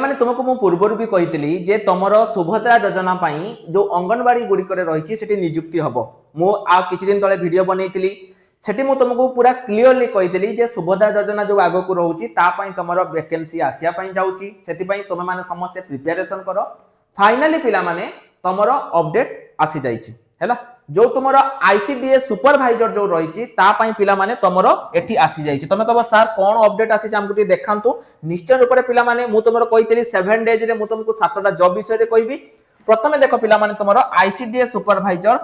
ମାନେ ତୁମକୁ ମୁଁ ପୂର୍ବରୁ ବି କହିଥିଲି ଯେ ତମର ସୁଭଦ୍ରା ଯୋଜନା ପାଇଁ ଯୋଉ ଅଙ୍ଗନବାଡି ଗୁଡ଼ିକରେ ରହିଛି ସେଠି ନିଯୁକ୍ତି ହବ। ମୁଁ ଆଉ କିଛି ଦିନ ତଳେ ଭିडिଓ ବନେଇଥିଲି, ସେଠି ମୁଁ ତୁମକୁ ପୁରା କ୍ଲିୟरली କହିଥିଲି ଯେ ସୁଭଦ୍ରା ଯୋଜନା ଯୋଉ ଆଗକୁ ରହୁଛି ତା ପାଇଁ ତମର ଭ୍ୟାକେନ୍ସି ଆସିବା ପାଇଁ ଯାଉଛି, ସେଥିପାଇଁ ତୁମେ ମାନେ ସମସ୍ତେ ପ୍ରିପାରେସନ करो। फाइनाली पिला माने तमरो अपडेट आसी जाइछि हैला, जो तुमरो आईसीडीएस सुपरवाइजर जो रहिछि ता पई पिला माने तमरो एठी आसी जाइछि। तमे कहबो सर कोन अपडेट आसी हमकु टी देखांतु। निश्चय रूप रे पिला माने मु तुमरो कहितली 7 डेज रे मु तुमको 7 टा जॉब विषय रे कहबी। प्रथमे देखो पिला माने तमरो आईसीडीएस सुपरवाइजर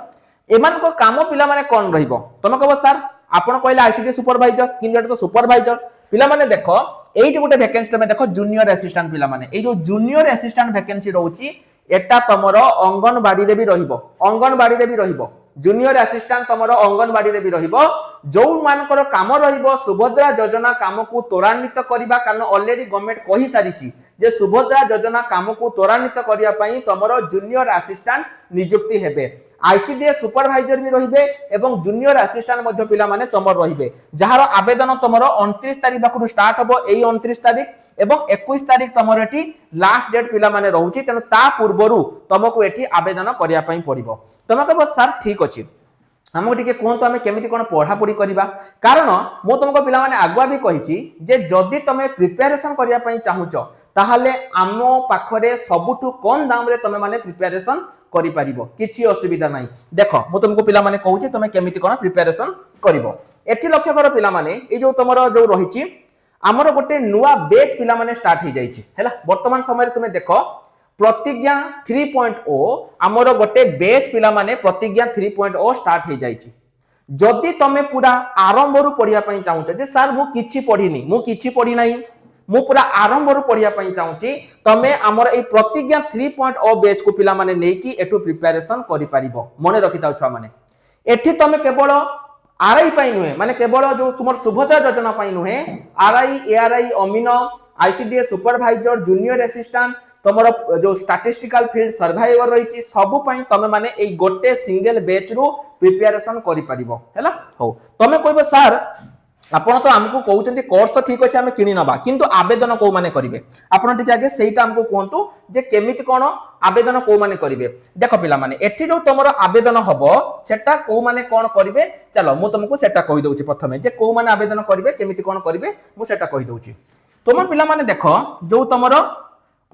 एमान को काम पिला माने कोन रहिबो। तमे कहबो सर आपण कहले आईसीडीएस सुपरवाइजर किन तो सुपरवाइजर पिला माने देखो एइट गोटे वैकेंसी तमे देखो जूनियर असिस्टेंट पिला माने ए जो जूनियर असिस्टेंट वैकेंसी रहउची एटा तमरो अंगनबाड़ी रे भी रहिबो, अंगनबाड़ी रे भी रहिबो। जूनियर असिस्टेंट तमरो अंगनबाड़ी रे भी रहिबो। जो मानकर काम रहिबो सुभद्रा योजना काम को त्वरान्वित करिबा, कारण ऑलरेडी गवर्नमेंट कहि सारिछि जे सुभद्रा योजना काम को त्वरान्वित करिया पई तमरो जूनियर असिस्टेंट नियुक्ति हेबे। आईसीडीएस सुपरवाइजर भी रहिबे एवं जूनियर असिस्टेंट मध्ये पिला माने तमर रहिबे, जहार आवेदन तमरो 29 तारिख पाखरु स्टार्ट हबो। एई 29 तारिख एवं 21 तारिख तमर एठी लास्ट डेट पिला माने रहउची, तेनु ता पूर्वरु तमको एठी आवेदन करिया पई पड़िबो। तमे कहबो सर ठीक अछि हमको टिके कोहंतु आमे केमिति कोन पढ़ा पढ़ी करिबा, कारण मो तुमको पिला माने आगुआ भी कहिछि जे जदि तमे प्रिपरेशन करिया पई चाहुचो ताहाले आमो पाखरे सबुठु कम दाम रे तमे माने प्रिपरेशन करि परिबो, किछि असुविधा नाही। देखो मु तुमको पिला माने कहूछि तमे केमिति कोन प्रिपरेशन करिवो। एठी लक्ष्य कर पिला माने ए जो तमरो जो रहिछि हमरो गोटे नुवा बैच पिला माने स्टार्ट हे जाइछि हैला। वर्तमान समय रे तुमे देखो प्रतिज्ञा 3.0 हमरो गोटे बैच पिला माने प्रतिज्ञा 3.0 स्टार्ट हे जाइछि। जदि तमे पूरा आरंभ रु पढिया पई चाहुछ जे सर मु किछि पढिनी, मु किछि पढि नाही, मु पूरा आरंभ रु पढिया पई चाहुछि, तमे हमर ए प्रतिज्ञा 3.0 बैच को पिला माने नेकी एटु प्रिपरेशन करि परिबो। मने रखिताउ छुआ माने एठी तमे केवल आरआई पई नुहे, माने केवल जो तुमर सुभद्रा योजना पई नुहे, आरआई एआरआई अमीनो आईसीडीएस सुपरवाइजर जूनियर असिस्टेंट तमरो जो स्टैटिस्टिकल फील्ड सर्वाइवर रहिछि सब पई तमे माने ए गोटे सिंगल बैच रु प्रिपरेशन करि परिबो हैला। हो तमे कहबो सर आपण तो हमकु कहउचंती कोर्स तो ठीक अछि हमें किनि नबा, किंतु आवेदन को माने करिवे आपण टिके आगे सेटा हमकु कोहंतु जे केमिति कोन आवेदन को माने करिवे। देखो पिला माने एठी जो तमरो आवेदन हबो सेटा को माने कोन करिवे, चलो मु तुमको सेटा कहि दउछि प्रथमे जे को माने आवेदन करिवे केमिति कोन करिवे मु सेटा कहि दउछि। तुम पिला माने देखो जो तमरो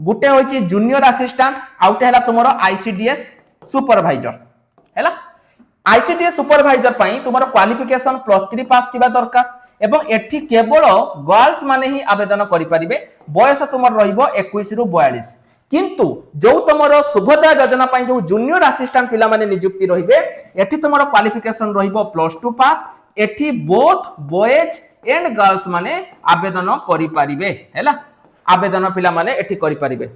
गुटे होइछि जूनियर असिस्टेंट आउटे हला तुमरो आईसीडीएस सुपरवाइजर हैला। आईसीडीएस सुपरवाइजर पई तुमरो क्वालिफिकेशन +3 पास थिबा दरकार एवं एठी केवल गर्ल्स माने ही आवेदन करि परिबे। बयस तुमर रहिबो 21 रु 42, किंतु जो तुमरो सुभद्रा योजना पई जो जूनियर असिस्टेंट पिला माने नियुक्ति रहिबे एठी तुमरो क्वालिफिकेशन रहिबो +2 पास। एठी बोथ बॉयज एंड गर्ल्स माने आवेदन करि परिबे हैला। आवेदन पिला माने एठी करि परिबे,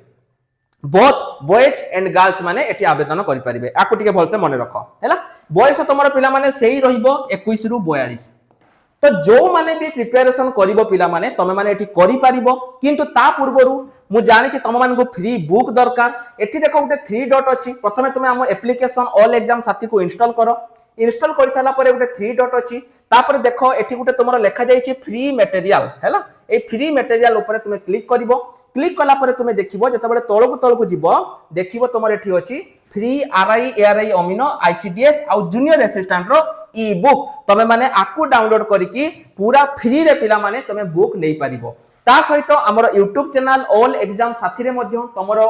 बोथ बॉयज एंड गर्ल्स माने एठी आवेदन करि परिबे। आकु टिके भलसे मने रखो हैला। बयस तुमरो पिला माने सेही रहिबो 21 रु 42। तो जो माने भी प्रिपरेशन करिवो पिला माने तमे माने एठी करि परिबो, किंतु ता पूर्वरु मु जानि छी तमे माने को फ्री बुक दरकार। एठी देखो उते 3 डॉट अछि, प्रथमे तमे हम एप्लीकेशन ऑल एग्जाम साथी को इंस्टॉल करो। इंस्टॉल करि साला परे उते 3 डॉट अछि, तापर देखो एठी उते तमरो लेखा जाई छी फ्री मटेरियल हैला। ए फ्री मटेरियल ऊपर तुमे क्लिक करिवो। क्लिक कला परे तुमे देखिवो जतबेले तळकु जिवो देखिवो तमर एठी अछि फ्री आरआई एआरआई अमीनो आईसीडीएस आ जूनियर असिस्टेंट रो ई बुक। तमे माने आकु डाउनलोड करिकि पूरा फ्री रे पिला माने तमे बुक नै परिबो। ता सहित हमर YouTube चैनल ऑल एग्जाम साथी रे मध्य तमरो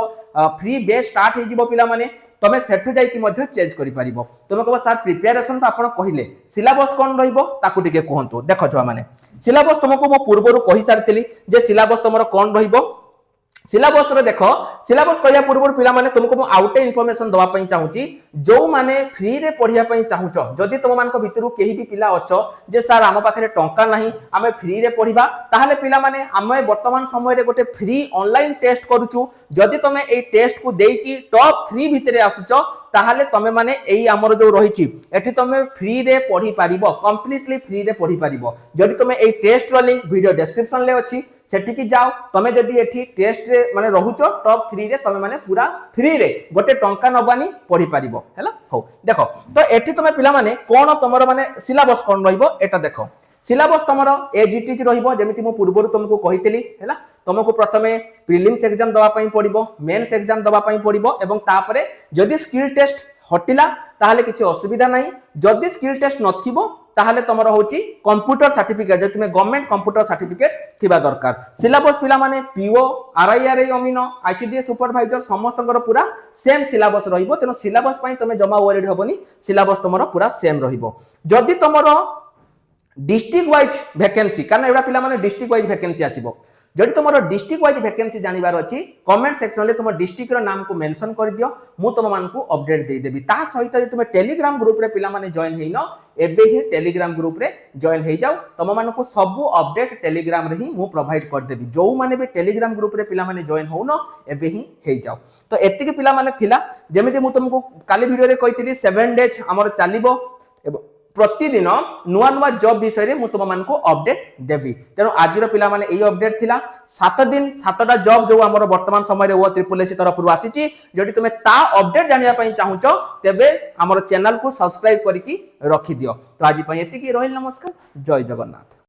फ्री बेस स्टार्ट हे जिवो पिला माने तमे सेठु जाई कि मध्य चेंज करि परिबो। तमे कहबो सर प्रिपरेशन तो आपण कहिले सिलेबस कोन रहिबो ताकु टिके कहंतु। देखो छुआ माने सिलेबस तुमको मो पूर्वरु कहि सारतिली जे सिलेबस तमरो कोन रहिबो। सिलेबस रे देखो सिलेबस कहिया पूर्व पिला माने तुमको मु आउटे इन्फॉर्मेशन दवा पई चाहूची। जो माने फ्री रे पढिया पई चाहूचो जदि तुम मानको भितरु केही भी पिला अछो जे सर आम पाखरे टंका नाही आमे फ्री रे पढिबा, ताहाले पिला माने आमे वर्तमान समय रे गोटे फ्री ऑनलाइन टेस्ट करूचू। जदि तमे एई टेस्ट को देकी टॉप 3 भितरे आसुचो ताहाले तमे माने एई हमर जो रहिछि एठी तमे फ्री रे पढि पारिबो, कंप्लीटली फ्री रे पढि पारिबो। जदि तमे एई टेस्ट रो लिंक वीडियो डिस्क्रिप्शन ले अछि सेठी की जाओ। तमे जदि एठी टेस्ट रे माने रहुचो टॉप 3 रे तमे माने पूरा फ्री रे गोटे टंका नबानी पढि पारिबो हैला। हो देखो तो एठी तमे पिला माने कोन तमरो माने सिलेबस कोन रहिबो एटा देखो। सिलेबस तुमर एज इट इज रहिबो जेमिति मु पूर्वरु तुमको कहितली हैला तुमको प्रथमे प्रीलिम्स एग्जाम दवा पई पड़िबो मेंस एग्जाम दवा पई पड़िबो एवं तापरे जदि स्किल टेस्ट हटिला ताहले किछि असुविधा नाही जदि स्किल टेस्ट नथिबो ताहले तमरो होची कंप्यूटर सर्टिफिकेट जे तुमे गवर्नमेंट कंप्यूटर सर्टिफिकेट थिबा दरकार सिलेबस पिला माने पीओ आरआईआरआई अमीनो आईसीडीएस सुपरवाइजर समस्तଙ୍କର पूरा सेम सिलेबस रहिबो तेनो सिलेबस पई तमे जमा वरीड होबनी सिलेबस तमरो पूरा सेम रहिबो जदि तमरो डिस्ट्रिक्ट वाइज वैकेंसी कारण एबा पिला माने डिस्ट्रिक्ट वाइज वैकेंसी आसीबो जदि तुमरो डिस्ट्रिक्ट वाइज वैकेंसी जानिबार अछि कमेंट सेक्शन ले तुम डिस्ट्रिक्ट रो नाम को मेंशन कर दियो मु तुम मान को अपडेट दे देबी ता सहित जे तुम टेलीग्राम ग्रुप रे पिला माने जॉइन हेइनो एबे ही टेलीग्राम ग्रुप रे जॉइन हे जाओ तुम मान को सब अपडेट टेलीग्राम रे ही मु प्रोवाइड कर देबी जो माने भी टेलीग्राम ग्रुप रे पिला माने जॉइन होनो एबे ही हे जाओ तो एतिके पिला माने थिला जेमिति मु तुमको काली वीडियो रे कहितली 7 डेज हमर चालिबो प्रतिदिन नुआ नुआ जॉब विषय रे मु तुम मान को अपडेट देबी तेनो आजिर पिला माने एई अपडेट थिला 7 दिन 7टा जॉब जो हमर वर्तमान समय रे वो ट्रिपल एसी तरफ रु आसीची जदि तुमे ता अपडेट जानिया पई चाहुचो तेबे हमर चैनल को सब्सक्राइब करिकि रखि दियो तो आज पई एतिकी रहिल नमस्कार जय जगन्नाथ।